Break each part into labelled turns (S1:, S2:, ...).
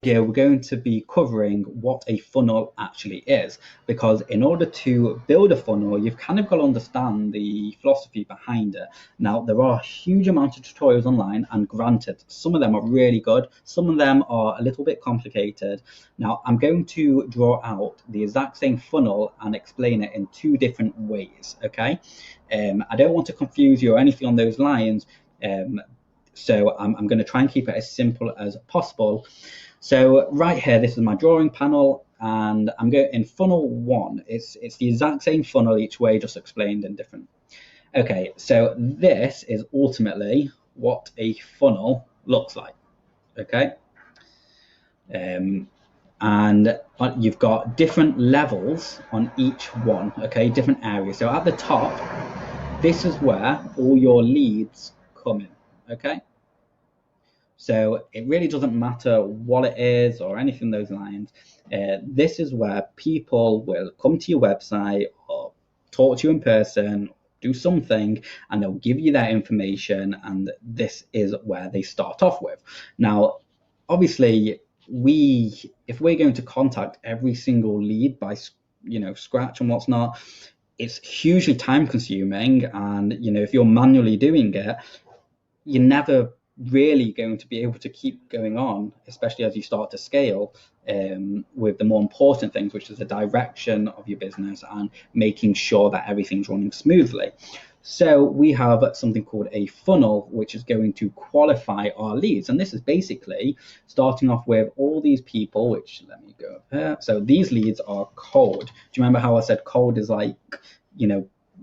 S1: Here we're going to be covering what a funnel actually is, because in order to build a funnel, you've kind of got to understand the philosophy behind it. Now, there are a huge amount of tutorials online, and granted, some of them are really good, some of them are a little bit complicated. Now, I'm going to draw out the exact same funnel and explain it in two different ways, okay? I don't want to confuse you or anything on those lines, so I'm going to try and keep it as simple as possible. So right here, this is my drawing panel, and I'm going in funnel one. It's the exact same funnel each way, just explained in different. Okay, so this is ultimately what a funnel looks like. Okay, and you've got different levels on each one. Okay, different areas. So at the top, this is where all your leads come in. Okay. So it really doesn't matter what it is or anything those lines. This is where people will come to your website or talk to you in person, do something, and they'll give you that information, and this is where they start off with. Now, obviously, if we're going to contact every single lead by scratch and what's not, it's hugely time consuming, and if you're manually doing it, you're never really going to be able to keep going on, especially as you start to scale, with the more important things, which is the direction of your business and making sure that everything's running smoothly. So we have something called a funnel, which is going to qualify our leads. And this is basically starting off with all these people, which let me go up here. So these leads are cold. Do you remember how I said cold is like,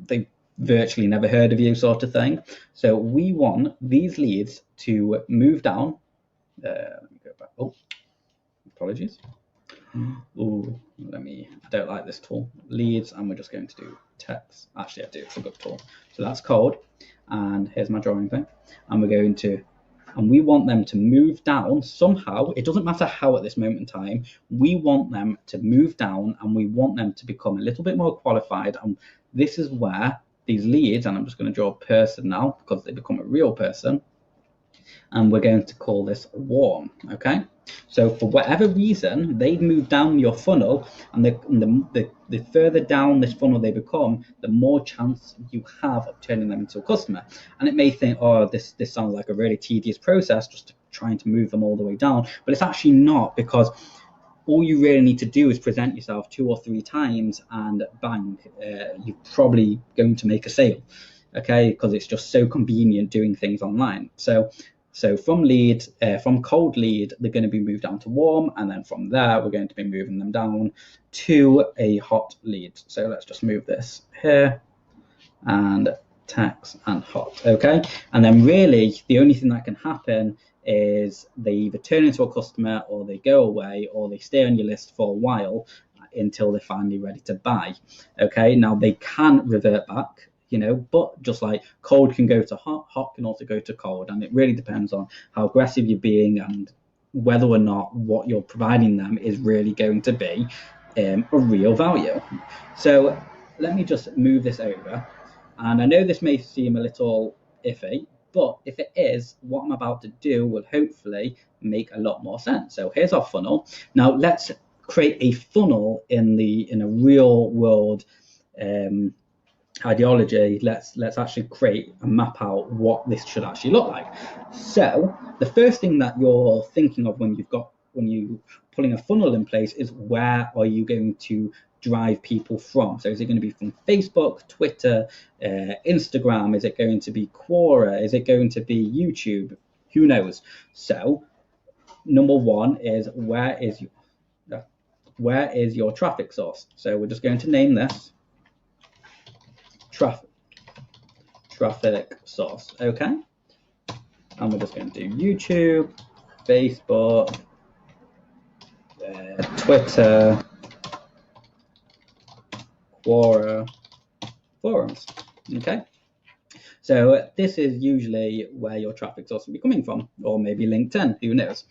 S1: they virtually never heard of you sort of thing? So we want these leads to move down. Let me go back. Oh, apologies. Oh, I don't like this tool. Leads, and we're just going to do text. Actually, I do. It's a good tool. So that's code. And here's my drawing thing. And we want them to move down somehow. It doesn't matter how at this moment in time. We want them to move down, and we want them to become a little bit more qualified. And this is where these leads, and I'm just going to draw a person now because they become a real person, and we're going to call this warm. Okay, so for whatever reason they've moved down your funnel, and the further down this funnel they become, the more chance you have of turning them into a customer. And it may think, oh, this sounds like a really tedious process, just trying to move them all the way down, but it's actually not, because all you really need to do is present yourself 2 or 3 times, and bang, you're probably going to make a sale. Okay, because it's just so convenient doing things online. So from cold lead, they're going to be moved down to warm, and then from there we're going to be moving them down to a hot lead. So let's just move this here and text and hot. Okay, and then really the only thing that can happen is they either turn into a customer, or they go away, or they stay on your list for a while until they're finally ready to buy. Okay, now they can revert back, but just like cold can go to hot, hot can also go to cold, and it really depends on how aggressive you're being and whether or not what you're providing them is really going to be a real value. So let me just move this over, and I know this may seem a little iffy, but if it is, what I'm about to do will hopefully make a lot more sense. So here's our funnel. Now let's create a funnel in a real world ideology. Let's actually create and map out what this should actually look like. So the first thing that you're thinking of when you're pulling a funnel in place is, where are you going to drive people from? So is it going to be from Facebook, Twitter, Instagram? Is it going to be Quora? Is it going to be YouTube? Who knows? So number one is, where is your traffic source? So we're just going to name this traffic source. Okay, and we're just going to do YouTube, Facebook, Twitter, Quora, forums. Okay, so this is usually where your traffic source will be coming from, or maybe LinkedIn, who knows.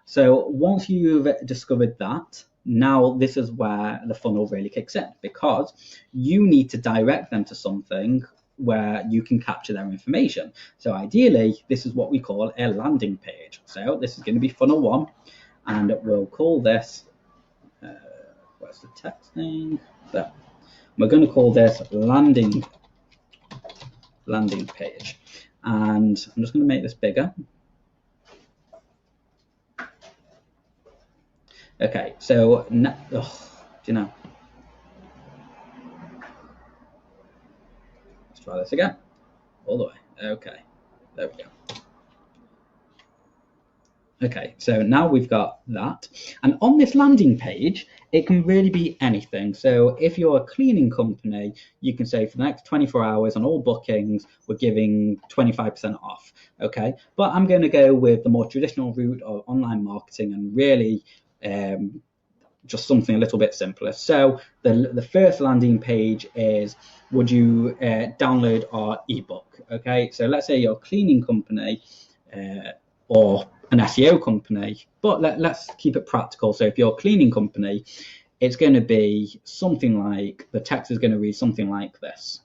S1: So once you've discovered that, now this is where the funnel really kicks in, because you need to direct them to something where you can capture their information. So ideally, this is what we call a landing page. So this is going to be funnel one, and we'll call this, where's the text thing? There. We're going to call this landing page. And I'm just going to make this bigger. Okay, so, do you know? Let's try this again. All the way. Okay, there we go. Okay, so now we've got that. And on this landing page, it can really be anything. So if you're a cleaning company, you can say for the next 24 hours on all bookings, we're giving 25% off. Okay, but I'm going to go with the more traditional route of online marketing and really just something a little bit simpler. So the first landing page is, would you download our ebook? Okay, so let's say you're a cleaning company or an SEO company, but let's keep it practical. So if you're a cleaning company, it's going to be something like, the text is going to read something like this.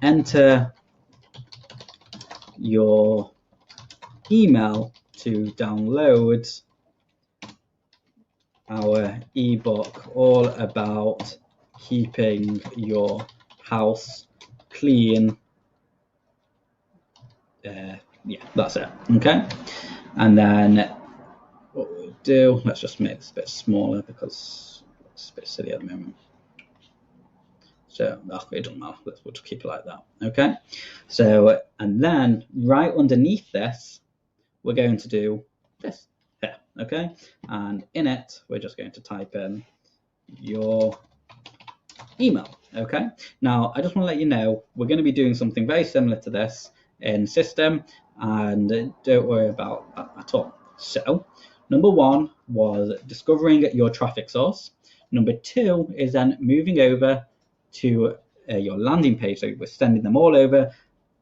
S1: Enter your email to download our ebook all about keeping your house clean. Yeah, that's it. Okay, and then what we'll do, let's just make this a bit smaller because it's a bit silly at the moment. So it doesn't matter, we'll just keep it like that. Okay, so and then right underneath this, we're going to do this here. Okay, and in it, we're just going to type in your email. Okay, now I just want to let you know, we're going to be doing something very similar to this in System, and don't worry about that at all. So number one was discovering your traffic source. Number two is then moving over to your landing page. So we're sending them all over,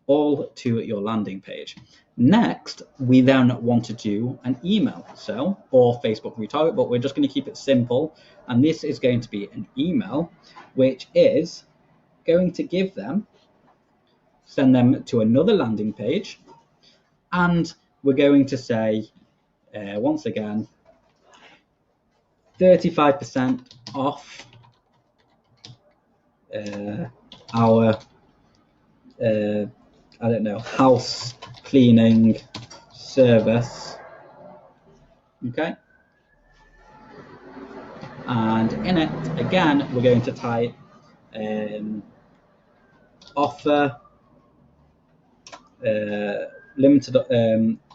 S1: all to your landing page. Next, we then want to do an email, so, or Facebook retarget, but we're just going to keep it simple. And this is going to be an email, which is going to give them, send them to another landing page, and we're going to say, once again, 35% off our, I don't know, house cleaning service. Okay. And in it, again, we're going to type offer limited,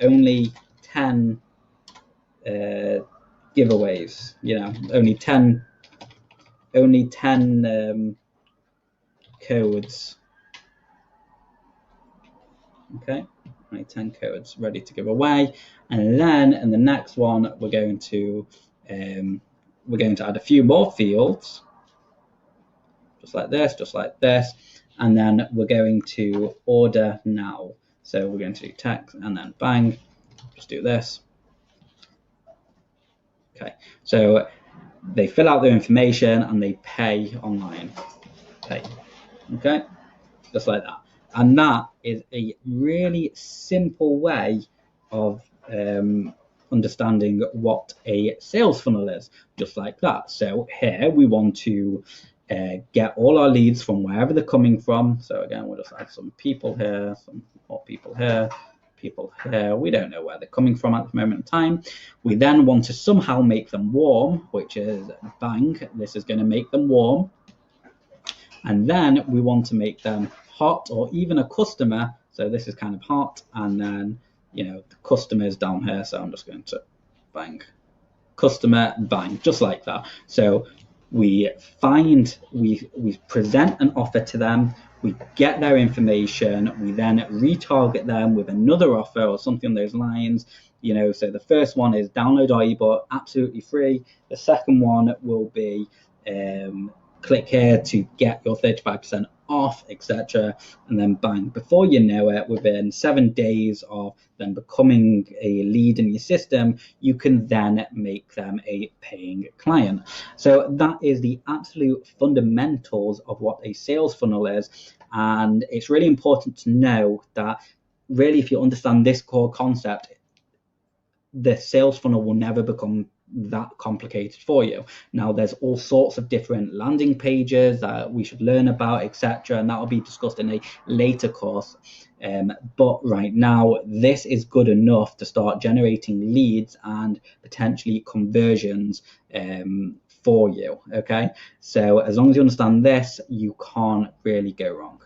S1: only 10 giveaways, you know, only 10 codes. Okay, only 10 codes ready to give away. And then in the next one, we're going to add a few more fields, just like this, and then we're going to order now. So we're going to do text and then bang, just do this. Okay, so they fill out their information and they pay online. Pay. Okay, just like that. And that is a really simple way of understanding what a sales funnel is, just like that. So here we want to get all our leads from wherever they're coming from. So again, we'll just add some people here, some more people here, people here. We don't know where they're coming from at the moment in time. We then want to somehow make them warm, which is bang, this is going to make them warm. And then we want to make them hot, or even a customer. So this is kind of hot, and then, you know, the customer is down here. So I'm just going to bang, customer, bang, just like that. So we present an offer to them, we get their information, we then retarget them with another offer or something on those lines. You know, so the first one is download our ebook absolutely free. The second one will be click here to get your 35% off, etc. And then bang, before you know it, within 7 days of them becoming a lead in your system, you can then make them a paying client. So that is the absolute fundamentals of what a sales funnel is. And it's really important to know that really, if you understand this core concept, the sales funnel will never become that complicated for you. Now, there's all sorts of different landing pages that we should learn about, etc., and that will be discussed in a later course. But right now, this is good enough to start generating leads and potentially conversions for you. Okay, so as long as you understand this, you can't really go wrong.